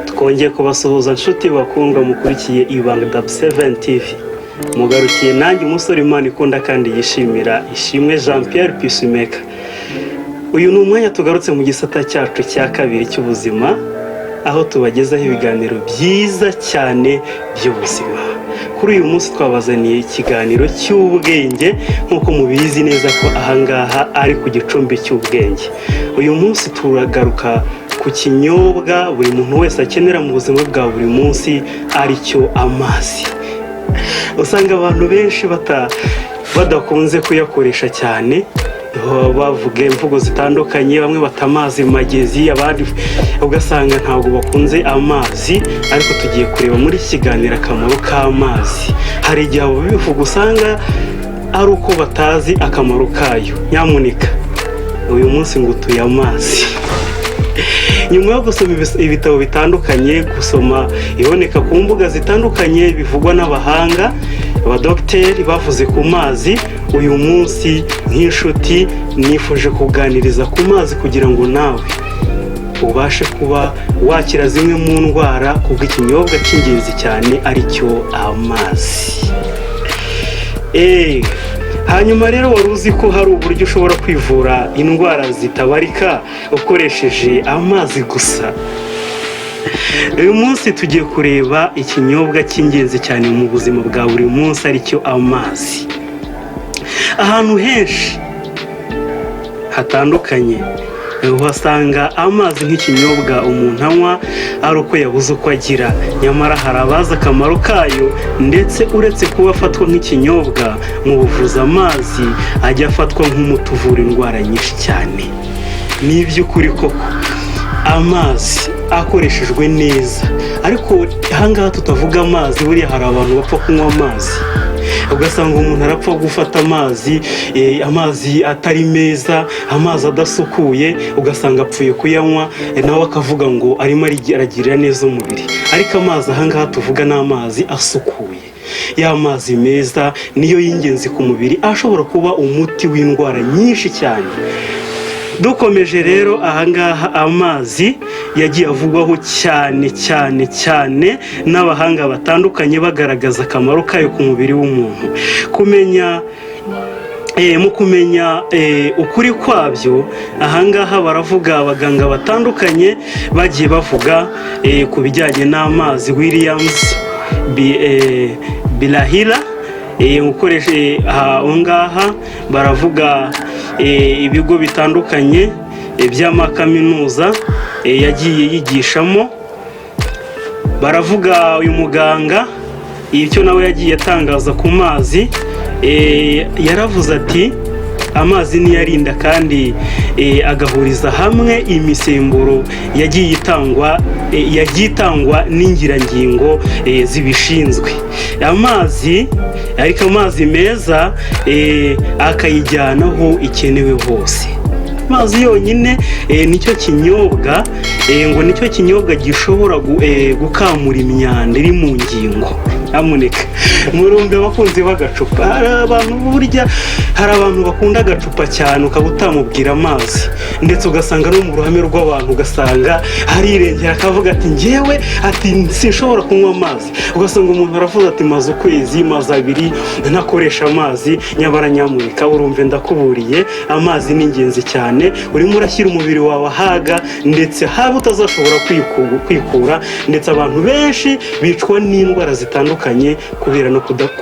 twongeye kubasuhuza nshuti bakundwa mukurikiye Ibanga W7 TV. Mugarukiye nanjye umusore Imana ikunda kandi yishimira Ishimwe Jean Pierre Peacemaker. Uyu ni umwanya tugarutse mu gisata cyacu cya kabiri cy'ubuzima, aho tubagezaho ibiganiro byiza cyane by'ubuzima. Kuri uyu munsi twabazaniye ikiganiro cy'ubwenge, nk'uko mubizi neza ko ahangaha ari ku gicumbi cy'ubwenge. Uyu munsi turagaruka ku kinyobwa buri muntu wese akenera mu buzima bwa buri munsi, aricyo amazi. Usanga abantu benshi badakunze kuyakoresha cyane, bavuga imvugo zitandukanye, bamwe batamazi magezi, abandi ugasanga ntabwo bakunze amazi. Ariko tugiye kureba muri iki kiganiro akamaro k'amazi. Hari igihe abo bivuga usanga ari uko batazi akamaro kayo. Nyamuneka uyu munsi ngutuye amazi. Nyuma yo gusoma ibitabo bitandukanye, gusoma iboneka ku mbuga zitandukanye bivugwa n'abahanga, abadokiteri bavuze ku mazi, uyu munsi nk'inshuti nifuje kuganiriza ku mazi kugira ngo nawe ubashe kuba wakira zimwe mu ndwara kubw'ikinyobwa cy'ingenzi cyane aricyo amazi. Hanyuma rero wari uzi ko hari uburyo ushobora kwivura indwara zitabarika ukoresheje amazi gusa? Uyu munsi tugiye kureba ikinyobwa cy'ingenzi cyane mu buzima bwa buri munsi aricyo amazi. Ahantu henshi hatandukanye uhasanga amazi nk'ikinyobwa umuntu anywa ari uko yabuze uko agira. Nyamara hari abazi akamaro kayo, ndetse uretse kuba afatwa nk'ikinyobwa mu buvuzi, amazi ajya afatwa nk'umuti uvura indwara nyinshi cyane. Ni iby'ukuri koko amazi akoreshejwe neza, ariko ahangaha tutavuga amazi, buriya hari abantu bapfa kunywa amazi. Ugasanga umuntu arapfa gufata amazi atari meza, amazi adasukuye, ugasanga apfuye kuyanywa, nawe akavuga ngo arimo aragirira neza umubiri. Ariko amazi ahangaha tuvuga ni amazi asukuye. Ya mazi meza niyo y'ingenzi ku mubiri, ashobora kuba umuti w'indwara nyinshi cyane. Dukomeje rero, ahangaha amazi yagiye avugwaho cyane cyane cyane n'abahanga batandukanye, bagaragaza akamaro kayo ku mubiri w'umuntu. Mu kumenya ukuri kwabyo, ahangaha baravuga abaganga batandukanye bagiye bavuga ku bijyanye n'amazi. Williams Bilahira ukoreshe ahangaha baravuga ibigo bitandukanye by'amakaminuza yagiye yigishamo. Baravuga uyu muganga icyo nawe yagiye atangaza ku mazi, yaravuze ati amazi niyo arinda kandi agahuriza hamwe imisemburo yagiye itangwa n'ingirangingo zibishinzwe. Amazi, ariko amazi meza akayijyana aho ikenewe hose. Amazi yonyine nicyo kinyobwa ngo nicyo kinyobwa gishobora gukamura imyanda iri mu ngingo. Amuneka murumbe bakunze bagacupa. Hari abantu bakunda agacupa cyane, ukaba utamubwira amazi, ndetse ugasanga no mu ruhame rw'abantu ugasanga harirengera akavuga ati njyewe sinshobora kunywa amazi. Ugasanga umuntu aravuga ati maze ukwezi, maze abiri ntakoresha amazi. Nyabara nyamuneka urumve ndakuburiye, amazi ni ingenzi cyane. Urimo urashyira umubiri wawe ahaga, ndetse haba utazashobora kwikura. Ndetse abantu benshi bicwa n'indwara zitandukanye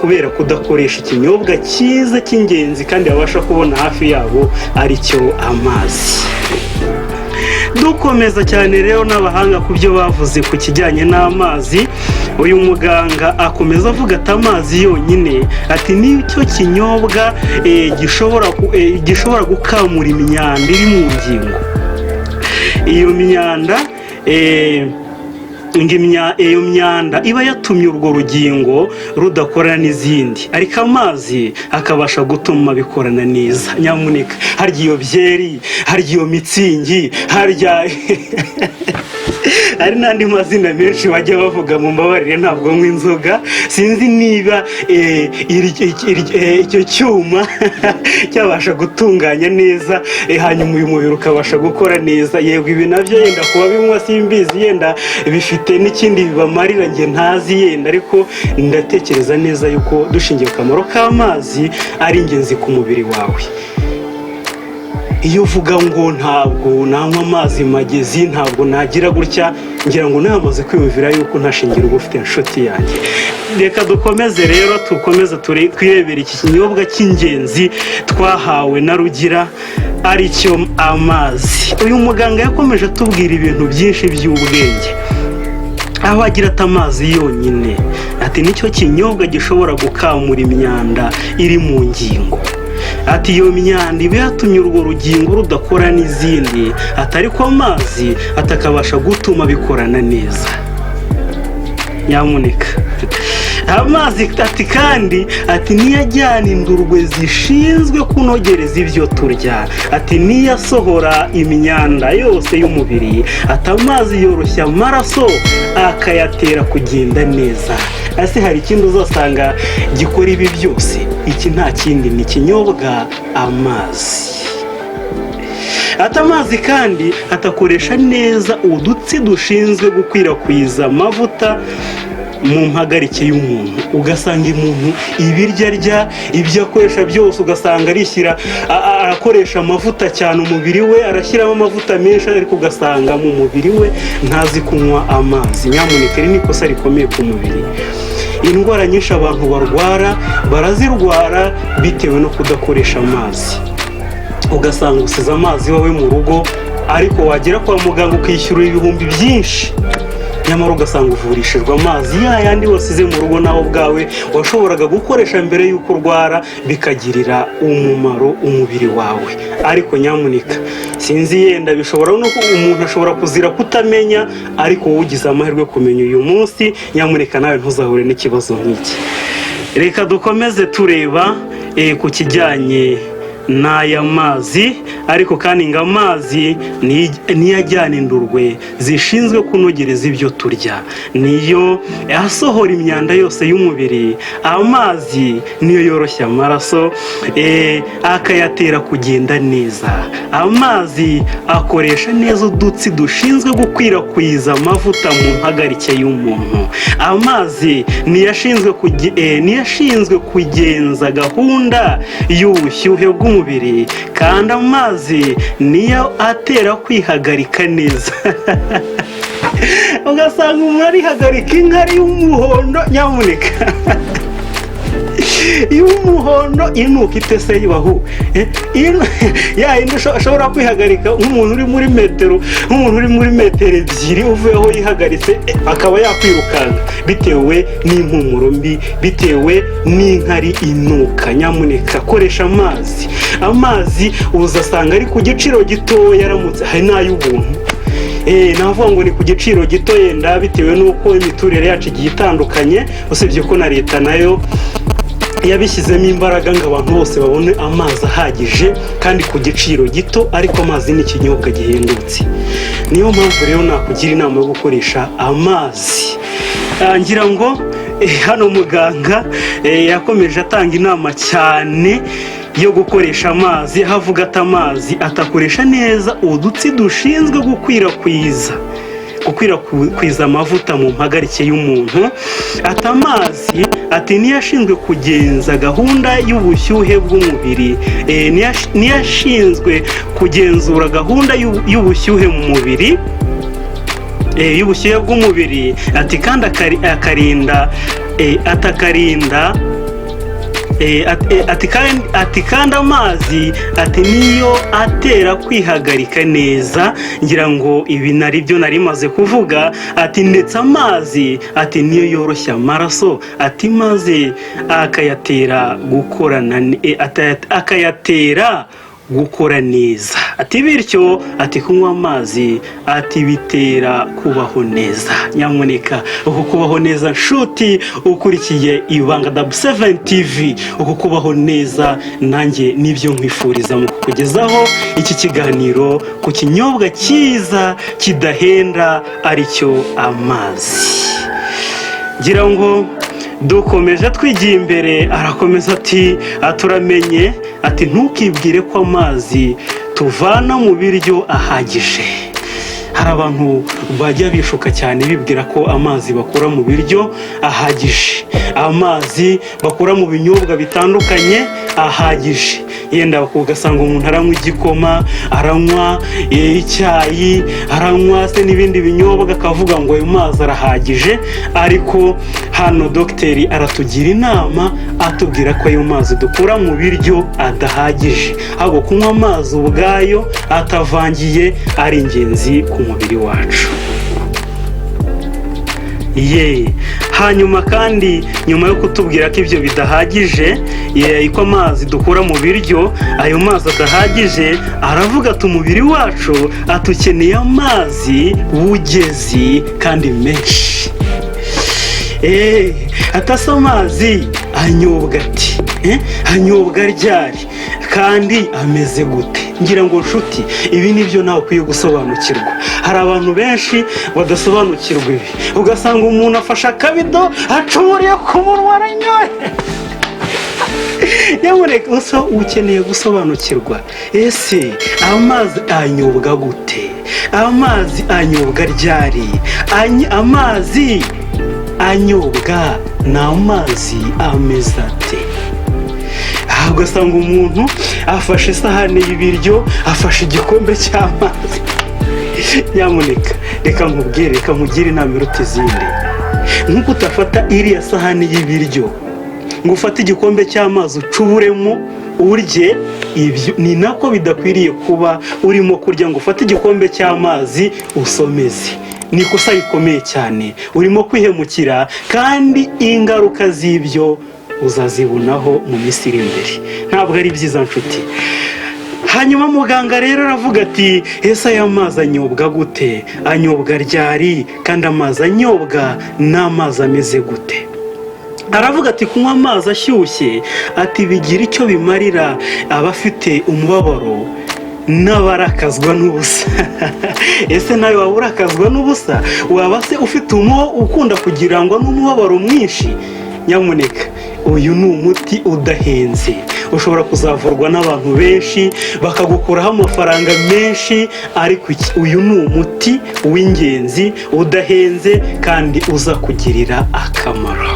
kubera kudakoresha ikinyobwa cyiza cy'ingenzi kandi babasha kubona hafi yabo, aricyo amazi. Dukomeza cyane rero n'abahanga ku byo bavuze ku kijyanye n'amazi. Uyu muganga akomeza avuga ati amazi yonyine ati nicyo kinyobwa gishobora gukamura imyanda iri mu ngingo. Iyo myanda iyo myanda iba yatumye urwo rugingo rudakorana n'izindi, ariko amazi akabasha gutuma bikorana neza. Nyamuneka harya iyo byeri, harya iyo mitsingi, harya hari n'andi mazina menshi bajya bavuga mu mbabarire ntabwo nywa inzoga sinzi niba icyo cyuma cyabasha gutunganya neza hanyuma uyu mubiri ukabasha gukora neza yego ibi nabyo yenda kuba binywa simbizi yenda bifite n'ikindi bibamarira njye ntazi yenda ariko ndatekereza neza yuko dushingiye ku kamaro k'amazi ari ingenzi ku mubiri wawe. Iyo uvuga ngo ntabwo nanywa amazi magezi ntabwo nagira gutya ngira ngo namaze kwiyumvira yuko ntashingira uba ufite inshuti yanjye. Reka dukomeze rero twirebera iki kinyobwa cy'ingenzi twahawe na Rugira aricyo amazi. Uyu muganga yakomeje atubwira ibintu byinshi by'ubwenge aho agira ati amazi yonyine ati nicyo kinyobwa gishobora gukamura imyanda iri mu ngingo. Ati iyo myanda iba yatumye urwo rugingo rudakora n'izindi atari ko amazi atakabasha gutuma bikorana neza. Nyamuneka amazi ati kandi ati niyo ajyana indurwe zishinzwe kunogereza ibyo turya ati niyo asohora imyanda yose y'umubiri ati amazi yoroshya amaraso akayatera kugenda neza. Ese hari ikindi uzasanga gikora ibi byose? Iki nta kindi ni ikinyobwa amazi. Ati amazi kandi atakoresha neza udutsi dushinzwe gukwirakwiza amavuta mu mpagarike y'umuntu. Ugasanga umuntu ibirya arya ibyo akoresha byose ugasanga arakoresha amavuta cyane umubiri we arashyiramo amavuta menshi ariko ugasanga mu mubiri we ntazi kunywa amazi. Nyamuneka iri ni ikosa rikomeye ku mubiri. Indwara nyinshi abantu barwara barazirwara bitewe no kudakoresha amazi. Ugasanga usize amazi wawe mu rugo ariko wagera kwa muganga ukishyura ibihumbi byinshi nyamara ugasanga uvurishijwe amazi yandi wasize mu rugo nawe ubwawe washoboraga gukoresha mbere y'uko urwara bikagirira umumaro umubiri wawe. Ariko nyamuneka sinzi yenda bishobora no umuntu ashobora kuzira kutamenya ariko wowe ugize amahirwe kumenya uyu munsi nyamuneka nawe ntuzahure n'ikibazo nk'iki. Reka dukomeze tureba ku kijyanye n'aya mazi ariko kandi ngo amazi niyo ajyana indurwe zishinzwe kunogereza ibyo turya niyo asohora imyanda yose y'umubiri. Amazi niyo yoroshya amaraso akayatera kugenda neza. Amazi akoresha neza udutsi dushinzwe gukwirakwiza amavuta mu mpagarike y'umuntu. Amazi niyo ashinzwe kugenza gahunda y'ubushyuhe bw'umubiri kandi amazi niyo atera kwihagarika neza. Ugasanga umuntu arihagarika inkari y'umuhondo nyamuneka y'umuhondo inuka itese yibaho yindi ashobora kwihagarika nk'umuntu uri muri metero ebyiri uvuyeho yihagaritse akaba yakwirukanka bitewe n'impumuro mbi bitewe n'inkari inuka. Nyamuneka koresha amazi uzasanga ari ku giciro gito yaramutse hari n'ay'ubuntu. Navuga ngo ni ku giciro gito yenda bitewe n'uko imiturire yacu igiye itandukanye usibye ko na leta nayo yabishyizemo imbaraga ngo abantu bose babone amazi ahagije kandi ku giciro gito ariko amazi ni ikinyobwa gihendutse. Niyo mpamvu rero nakugira inama yo gukoresha amazi. Ngira ngo hano muganga yakomeje atanga inama cyane yo gukoresha amazi havuga ati amazi atakoresha neza udutsi dushinzwe gukwirakwiza amavuta mu mpagarike y'umuntu. Ati amazi niyo ashinzwe kugenza gahunda y'ubushyuhe bw'umubiri niyo ashinzwe kugenzura gahunda y'ubushyuhe mu mubiri y'ubushyuhe bw'umubiri. Ati kandi ati kandi amazi niyo atera kwihagarika neza. Ngira ngo ibi nari maze kuvuga. Ndetse amazi niyo yoroshya amaraso maze akayatera gukorana akayatera gukora neza. Ati bityo ati kunywa amazi ati bitera kubaho neza. Nyamuneka uku kubaho neza nshuti ukurikiye Ibanga W7 TV, uku kubaho neza nanjye nibyo nkwifuriza mu kukugezaho iki kiganiro ku kinyobwa cyiza kidahenda aricyo amazi. Ngira ngo dukomeje twigiye imbere, arakomeza ati turamenye ati ntukibwire ko amazi tuvana mu biryo ahagije. Hari abantu bajya bishuka cyane bibwira ko amazi bakura mu biryo ahagije, amazi bakura mu binyobwa bitandukanye ahagije. Yenda ugasanga umuntu aranywa igikoma, aranywa icyayi, aranywa se n'ibindi binyobwa akavuga ngo ayo mazi arahagije, ariko hano dogiteri aratugira inama atubwira ko ayo mazi dukura mu biryo adahagije, ahubwo kunywa amazi ubwayo atavangiye ari ingenzi ku mubiri wacu. Hanyuma kandi nyuma yo kutubwira ko ibyo bidahagije, ko amazi dukura mu biryo ayo mazi adahagije, aravuga ati umubiri wacu atukeneye amazi wugezi kandi menshi. Atasa amazi anyobwa ati anyobwa ryari kandi ameze gute? Ngira ngo nshuti ibi nibyo nawe ukwiye gusobanukirwa. Hari abantu benshi badasobanukirwa ibi, ugasanga umuntu afashe akabido acuriye ku munwa aranyoye. Nyamuneka ukeneye gusobanukirwa, ese amazi anyobwa gute? Amazi anyobwa ryari? Amazi anyobwa ni amazi ameze ate? Ugasanga umuntu afashe isahani y'ibiryo, afashe igikombe cy'amazi. Nyamuneka reka nkugire inama iruta izindi. Nkuko utafata iriya sahani y'ibiryo ngo ufate igikombe cy'amazi ucuburemo urye, ibyo ni nako bidakwiriye kuba urimo kurya ngo ufate igikombe cy'amazi usomeze. Ni ikosa rikomeye cyane, urimo kwihemukira kandi ingaruka z'ibyo uzazibonaho mu minsi iri imbere. Ntabwo ari byiza nshuti. Hanyuma muganga rero aravuga ati ese aya mazi anyobwa gute? Anyobwa ryari? Kandi amazi anyobwa ni amazi ameze gute? Aravuga ati kunywa amazi ashyushye ati bigira icyo bimarira abafite umubabaro n'abarakazwa n'ubusa. Ese nawe waba urakazwa n'ubusa? Waba se ufite ukunda kugira ngo n'umubabaro mwinshi? Nyamuneka uyu ni umuti udahenze, ushobora kuzavurwa n'abantu benshi bakagukuraho amafaranga menshi, ariko uyu ni umuti w'ingenzi udahenze kandi uza kugirira akamaro.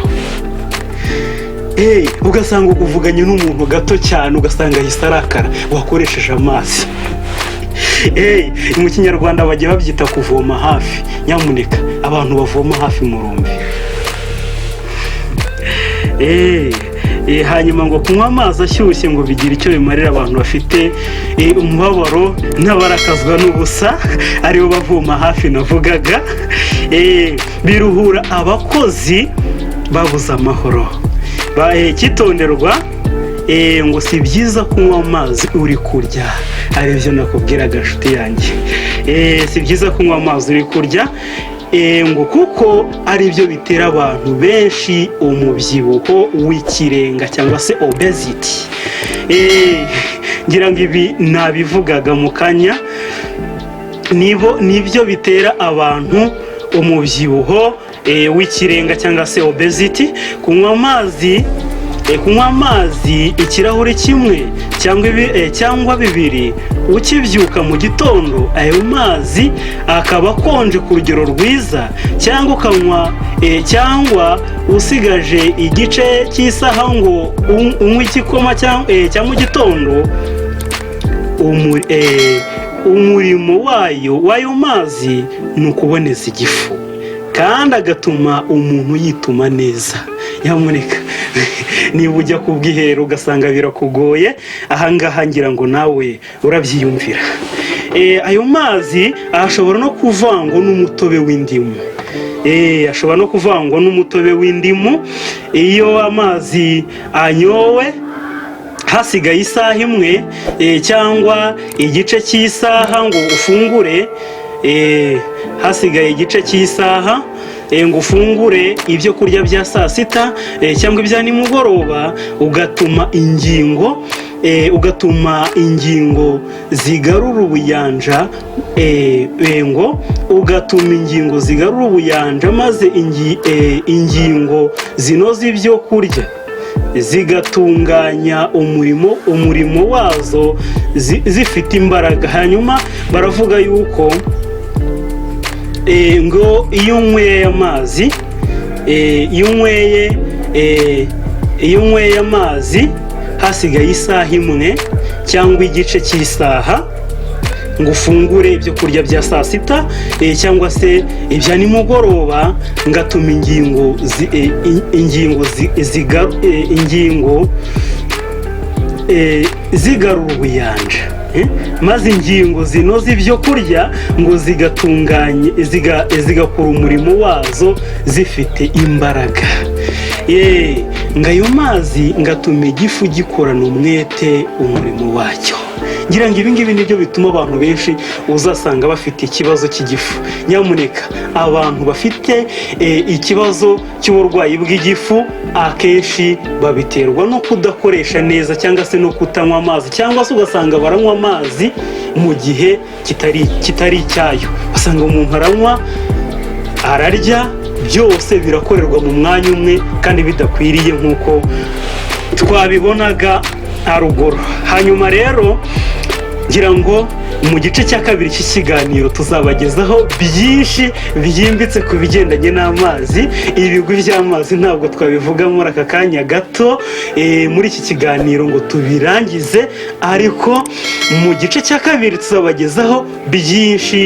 Ugasanga uvuganye n'umuntu gato cyane, ugasanga ahise arakara wakoresheje amazi. Mu Kinyarwanda bajya babyita kuvoma hafi. Nyamuneka abantu bavoma hafi murumve. Hanyuma ngo kunywa amazi ashyushye ngo bigira icyo bimarira abantu bafite umubabaro n'abarakazwa n'ubusa, aribo bavoma hafi navugaga. Biruhura abakozi babuze amahoro. Kitonderwa ngo si byiza kunywa amazi uri kurya. Ari byo nakubwiraga nshuti yanjye. Si byiza kunywa amazi uri kurya, ngo kuko ari byo bitera abantu benshi umubyibuho w'ikirenga cyangwa se obesity. Ngira ngo ibi nabivugaga mu kanya, nibyo bitera abantu umubyibuho w'ikirenga cyangwa se obesity. Kunywa amazi ikirahure kimwe cyangwa bibiri ukibyuka mu gitondo, ayo mazi akaba akonje ku rugero rwiza, cyangwa ukanywa cyangwa usigaje igice cy'isaha ngo unywe igikoma cya mu gitondo, umurimo w'ayo mazi ni ukuboneza igifu kandi agatuma umuntu yituma neza. Nyamuneka niba ujya ku bwiherero ugasanga birakugoye, ahangaha ngira ngo nawe urabyiyumvira. Ayo mazi ashobora no kuvangwa n'umutobe w'indimu. Ashobora no kuvangwa n'umutobe w'indimu. Iyo amazi anyowe hasigaye isaha imwe cyangwa igice cy'isaha ngo ufungure, hasigaye igice cy'isaha ngo ufungure ibyo kurya bya saa sita cyangwa ibya nimugoroba, ugatuma ingingo zigarura ubuyanja, ugatuma ingingo zigarura ubuyanja, maze ingingo zinoza ibyo kurya zigatunganya umurimo wazo zifite imbaraga. Hanyuma baravuga yuko ngo iyo unyweye amazi, iyo unyweye amazi hasigaye isaha imwe cyangwa igice cy'isaha ngo ufungure ibyo kurya bya saa sita cyangwa se ibya nimugoroba, ngatuma ingingo zigarura ubuyanja, maze ingingo zinoza ibyo kurya ngo zigakora umurimo wazo zifite imbaraga. ngo ayo mazi ngatuma igifu gikorana umwete umurimo wacyo. ngira ngo ibi ngibi nibyo bituma abantu benshi uzasanga bafite ikibazo cy'igifu. nyamuneka abantu bafite ikibazo cy'uburwayi bw'igifu akenshi babiterwa no kudakoresha neza cyangwa se no kutanywa amazi, cyangwa se ugasanga baranywa amazi mu gihe kitari icyayo. basanga umuntu aranywa, ararya, byose birakorerwa mu mwanya umwe kandi bidakwiriye nk'uko twabibonaga haruguru. hanyuma rero ngira ngo mu gice cya kabiri cy'ikiganiro tuzabagezaho byinshi byimbitse ku bigendanye n'amazi. ibigwi by'amazi ntabwo twabivuga muri aka kanya gato muri iki kiganiro ngo tubirangize, ariko mu gice cya kabiri tuzabagezaho byinshi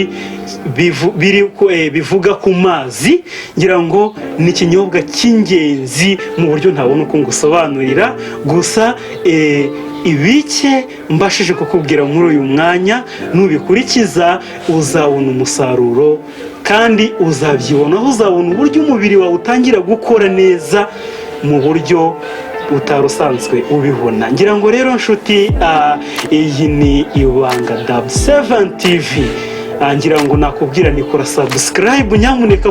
bivuga ku mazi. ngira ngo ni ikinyobwa cy'ingenzi mu buryo ntabona uko ngusobanurira, gusa ibike mbashije kukubwira muri uyu mwanya nubikurikiza uzabona umusaruro kandi uzabyibonaho, uzabona uburyo umubiri wawe utangira gukora neza mu buryo utari usanzwe ubibona. ngira ngo rero nshuti, iyi ni Ibanga W7 TV. ngira ngo nakubwira nikora subscribe nyamuneka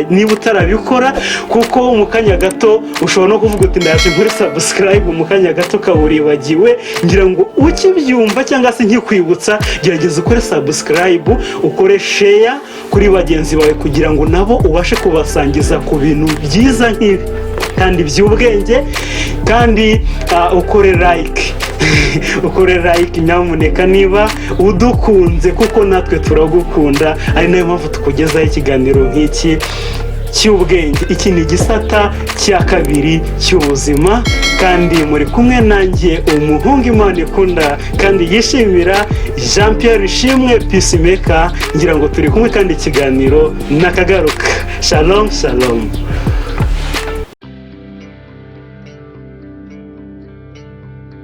niba utarabikora, kuko mu kanya gato ushobora no kuvuga uti ndaje nkore subscribe, mu kanya gato ukaburibagiwe. ngira ngo ukibyumva cyangwa se nkikwibutsa, gerageza ukore subscribe, ukore share kuri bagenzi bawe kugira ngo nabo ubashe kubasangiza ku bintu byiza nk'ibi kandi by'ubwenge, kandi ukore like ukore like nyamuneka niba udukunze, kuko natwe turagukunda. ari nayo mpamvu tukugezaho ikiganiro nk'iki cy'ubwenge. iki ni igisata cya kabiri cy'ubuzima, kandi muri kumwe nanjye umuhungu Imana ikunda kandi yishimira, Jean Pierre Ishimwe Peacemaker. ngira ngo turi kumwe kandi ikiganiro nakagaruka. Shalom shalom.